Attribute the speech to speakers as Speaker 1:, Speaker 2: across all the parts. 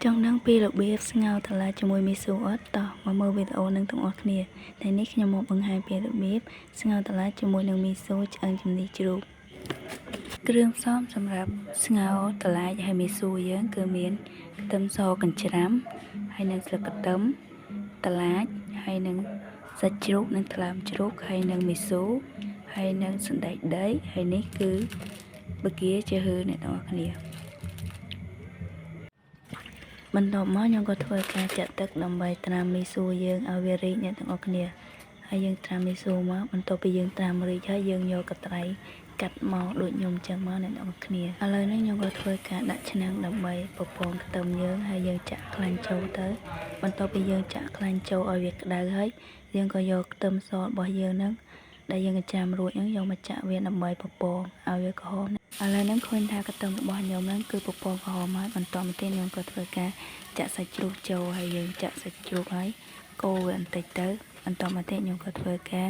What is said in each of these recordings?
Speaker 1: Trong năng pi lục bếp ngao thật là cho mùi mì xù ớt tỏ mà mơ video nâng tổng ớt nè. Tại nít nhằm một bằng hai pi lục bếp ngao thật là cho mùi nâng mì xù cho ăn chùm đi chụp. Krương xóm xâm rạp ngao thật là cho hai mì xù dưỡng cơ miến tâm so cần chám hay nâng sạc tấm thật là hay nâng sạch chụp nâng thật làm chụp hay nâng mì xù hay nâng sẵn đáy đấy hay nít cứ bực kia cho hư này tổng ớt nè. Mình đọc mới nhưng có thôi ca chặt tức đồng bài tram mi su dương ao về ri nhậnទាំងអស់គ្នាហើយយើងត្រាំមីស៊ូមកបន្ទាប់ពីយើងត្រាំរីកហើយយើងយកកត្រៃកាត់មកដូចខ្ញុំចឹងមកអ្នកទាំងអស់គ្នាឥឡូវនេះខ្ញុំក៏ធ្វើការដាក់ឆ្នាំងដើម្បីបំពងខ្ទឹមយើងហើយយើងចាក់ខ្លាញ់ចូលទៅបន្ទាប់ពីយើងចាក់ខ្លាញ់ចូលឲ្យវាក្តៅហើយយើងក៏យកខ្ទឹមសរបស់យើងហ្នឹងដែលយើងចាំរួចហ្នឹងយកមកចាក់វាដើម្បីបំពងឲ្យវាក្រហមឥឡូវហ្នឹងឃើញថាខ្ទឹមរបស់ខ្ញុំហ្នឹងគឺបំពងក្រហមហើយបន្តមកទៀតខ្ញុំក៏ធ្វើការចាក់សាច់ជ្រូកចូលហើយយើងចាក់សាច់ជ្រូកហើយកូរវាបន្តិចទៅបន្តមកទៀតខ្ញុំក៏ធ្វើការ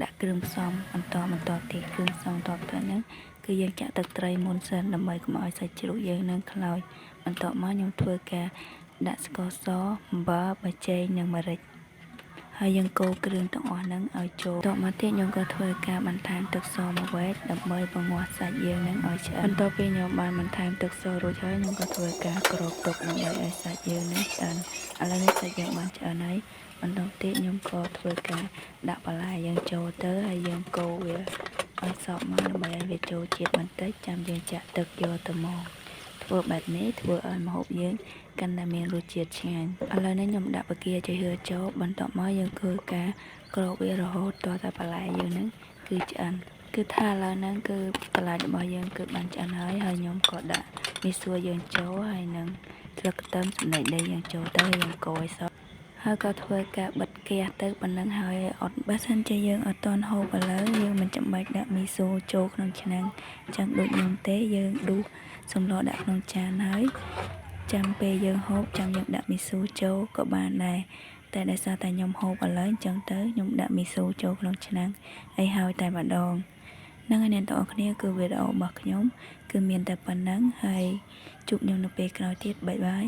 Speaker 1: ដាក់គ្រឿងផ្សំបន្តទៀតគ្រឿងផ្សំតបទៅហ្នឹងគឺយើងចាក់ទឹកត្រីមុនសិនដើម្បីកុំឲ្យសាច់ជ្រូកយើងនឹងខ្លោចបន្តមកខ្ញុំធ្វើការដាក់ស្ករសអំបិលប៊ីចេងនិងម្រេចហើយយើងកូរគ្រឿងទាំងអស់ហ្នឹងឲ្យចូលតមកទៀតខ្ញុំក៏ធ្វើការបន្ថែមទឹកសមួយវ៉ែតដើម្បីបង្ងាស់សាច់យើងហ្នឹងឲ្យឆ្អិនបន្ទាប់ពីខ្ញុំបានបន្ថែមទឹកសរួចហើយខ្ញុំក៏ធ្វើការគ្របទុកដើម្បីឲ្យសាច់យើងហ្នឹងឆ្អិនឥឡូវនេះសាច់យើងបានឆ្អិនហើយបន្តទៀតខ្ញុំក៏ធ្វើការដាក់បន្លែយើងចូលទៅហើយយើងកូរវាឲ្យសព្វមកដើម្បីឲ្យវាចូលជាតិបន្តិចចាំយើងចាក់ទឹកយកទៅមកធ្វើបែបនេះធ្វើឲ្យម្ហូបយើងកាន់តែមានរសជាតិឆ្ងាញ់ឥឡូវនេះខ្ញុំដាក់បកាជាហឿចូលបន្ទាប់មកយើងធ្វើការក្របវារហូតតតែបន្លែយើងហ្នឹងគឺឆ្អិនគឺថាឥឡូវហ្នឹងគឺបន្លែរបស់យើងគឺបានឆ្អិនហើយខ្ញុំក៏ដាក់មីសួរយើងចូលហើយនឹងស្លឹកខ្ទឹមសណ្តែកដីយើងចូលទៅយើងកូរឲ្យសព្វហើយក៏ធ្វើការបិទហ្គាសទៅប៉ុណ្ណឹងហើយអត់បើសិនជាយើងអត់តន់ហូបឥឡូវយើងមិនចាំបាច់ដាក់មីសូចូលក្នុងឆ្នាំងចឹងដូចខ្ញុំទេយើងដួសសម្លដាក់ក្នុងចានហើយចាំពេលយើងហូបចាំយើងដាក់មីសូចូលក៏បានដែរតែដោយសារតែខ្ញុំហូបឥឡូវចឹងទៅខ្ញុំដាក់មីសូចូលក្នុងឆ្នាំងហើយហើយតែម្ដងហ្នឹងហើយអ្នកទាំងអស់គ្នាគឺវីដេអូរបស់ខ្ញុំគឺមានតែប៉ុណ្ណឹងហើយជួបខ្ញុំនៅពេលក្រោយទៀតបាយបាយ